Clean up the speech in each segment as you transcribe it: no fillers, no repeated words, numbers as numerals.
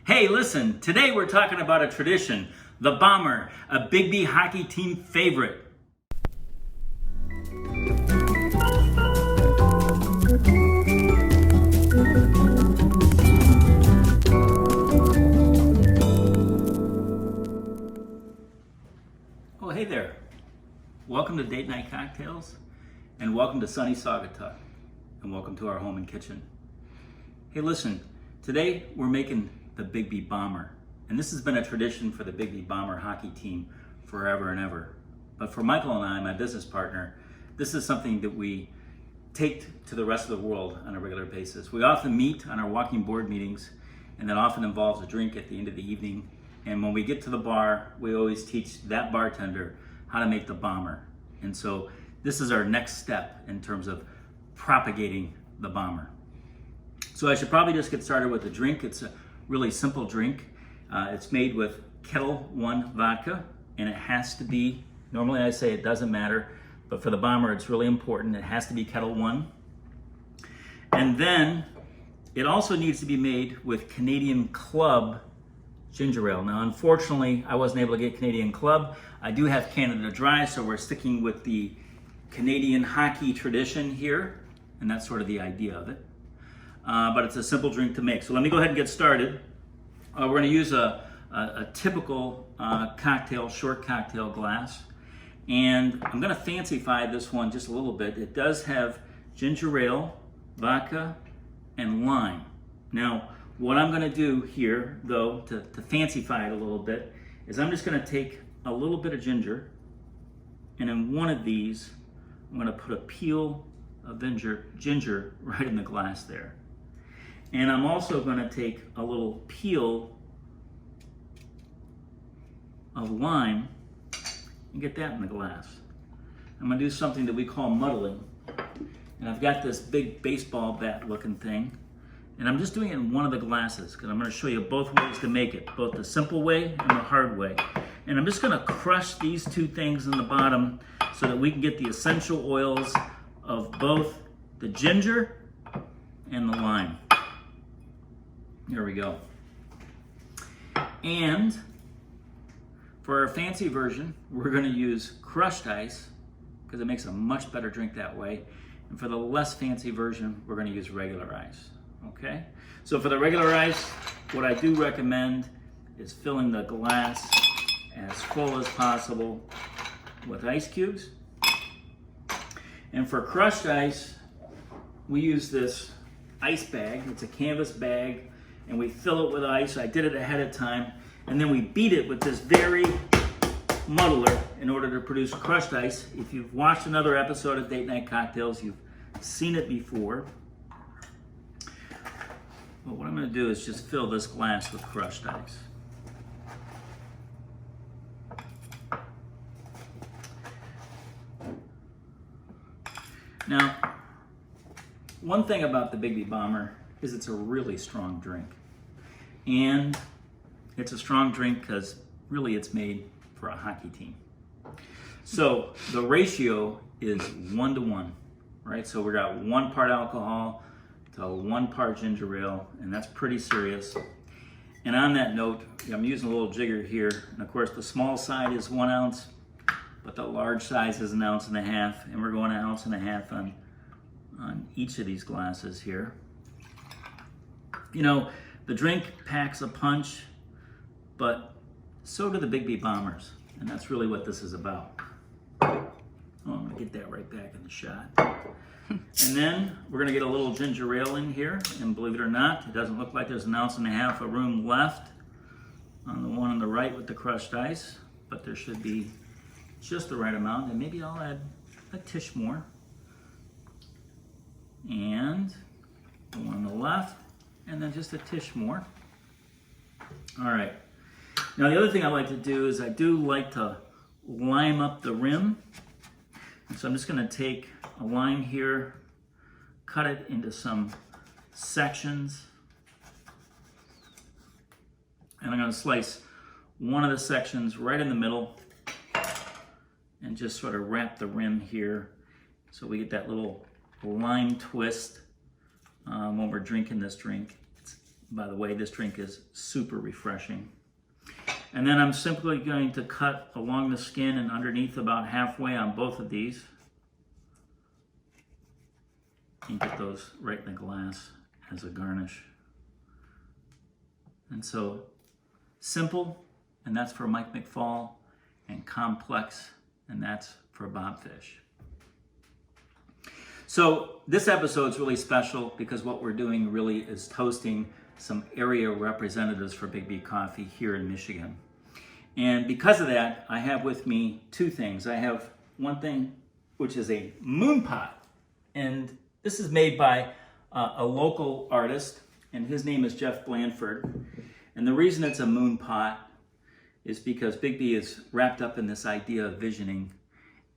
Hey, listen, today we're talking about a tradition, the Bomber, a Bigby hockey team favorite. Oh, hey there. Welcome to Date Night Cocktails, and welcome to sunny Saugatuck, and welcome to our home and kitchen. Hey, listen, today we're making the Bigby Bomber. And this has been a tradition for the Bigby Bomber hockey team forever and ever. But for Michael and I, my business partner, this is something that we take to the rest of the world on a regular basis. We often meet on our walking board meetings, and that often involves a drink at the end of the evening. And when we get to the bar, we always teach that bartender how to make the Bomber. And so this is our next step in terms of propagating the Bomber. So I should probably just get started with the drink. It's a really simple drink. It's made with Ketel One vodka, and it has to be, normally I say it doesn't matter, but for the Bomber it's really important. It has to be Ketel One. And then it also needs to be made with Canadian Club ginger ale. Now unfortunately I wasn't able to get Canadian Club. I do have Canada Dry, so we're sticking with the Canadian hockey tradition here, and that's sort of the idea of it. But it's a simple drink to make. So let me go ahead and get started. We're going to use a typical short cocktail glass. And I'm going to fancyfy this one just a little bit. It does have ginger ale, vodka, and lime. Now, what I'm going to do here, though, to fancyfy it a little bit, is I'm just going to take a little bit of ginger, and in one of these, I'm going to put a peel of ginger right in the glass there. And I'm also going to take a little peel of lime and get that in the glass. I'm going to do something that we call muddling. And I've got this big baseball bat looking thing. And I'm just doing it in one of the glasses because I'm going to show you both ways to make it, both the simple way and the hard way. And I'm just going to crush these two things in the bottom so that we can get the essential oils of both the ginger and the lime. Here we go. And for our fancy version, we're going to use crushed ice because it makes a much better drink that way. And for the less fancy version, we're going to use regular ice. Okay? So for the regular ice, what I do recommend is filling the glass as full as possible with ice cubes. And for crushed ice, we use this ice bag. It's a canvas bag, and we fill it with ice. I did it ahead of time, and then we beat it with this very muddler in order to produce crushed ice. If you've watched another episode of Date Night Cocktails, you've seen it before. But what I'm going to do is just fill this glass with crushed ice. Now, one thing about the Bigby Bomber is it's a really strong drink. And it's a strong drink because really it's made for a hockey team. So the ratio is 1-to-1, right? So we got 1 part alcohol to 1 part ginger ale, and that's pretty serious. And on that note, I'm using a little jigger here. And of course the small side is 1 ounce, but the large size is 1.5 ounces, and we're going 1.5 ounces on each of these glasses here. You know, the drink packs a punch, but so do the Bigby Bombers, and that's really what this is about. Oh, I'm gonna get that right back in the shot. And then we're gonna get a little ginger ale in here, and believe it or not, it doesn't look like there's 1.5 ounces of room left on the one on the right with the crushed ice, but there should be just the right amount, and maybe I'll add a tish more. And the one on the left, and then just a tish more. All right. Now the other thing I like to do is I do like to lime up the rim. And so I'm just going to take a lime here, cut it into some sections, and I'm going to slice one of the sections right in the middle and just sort of wrap the rim here so we get that little lime twist when we're drinking this drink. It's By the way, this drink is super refreshing. And then I'm simply going to cut along the skin and underneath about halfway on both of these. And get those right in the glass as a garnish. And so, simple, and that's for Mike McFall, and complex, and that's for Bob Fish. So this episode is really special because what we're doing really is toasting some area representatives for Big B Coffee here in Michigan. And because of that, I have with me two things. I have one thing, which is a moon pot. And this is made by a local artist, and his name is Jeff Blandford. And the reason it's a moon pot is because Big B is wrapped up in this idea of visioning,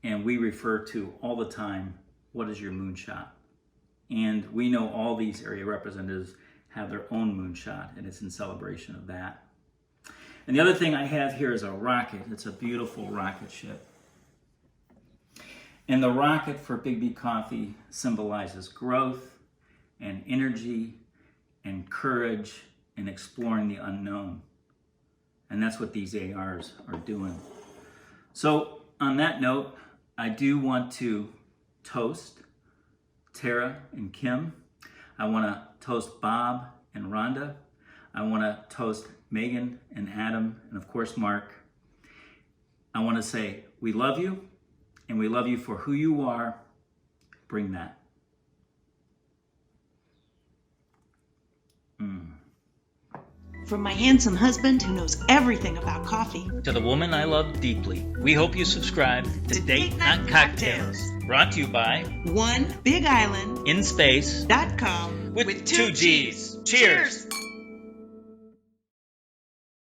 and we refer to all the time, what is your moonshot? And we know all these area representatives have their own moonshot, and it's in celebration of that. And the other thing I have here is a rocket. It's a beautiful rocket ship. And the rocket for Big B Coffee symbolizes growth and energy and courage and exploring the unknown. And that's what these ARs are doing. So on that note, I do want to toast Tara and Kim. I want to toast Bob and Rhonda. I want to toast Megan and Adam, and of course Mark. I want to say we love you, and we love you for who you are. Bring that. From my handsome husband who knows everything about coffee, To the woman I love deeply, we hope you subscribe to Date Night Cocktails. Brought to you by OneBigIsland.com In Space with with 2 G's. Cheers.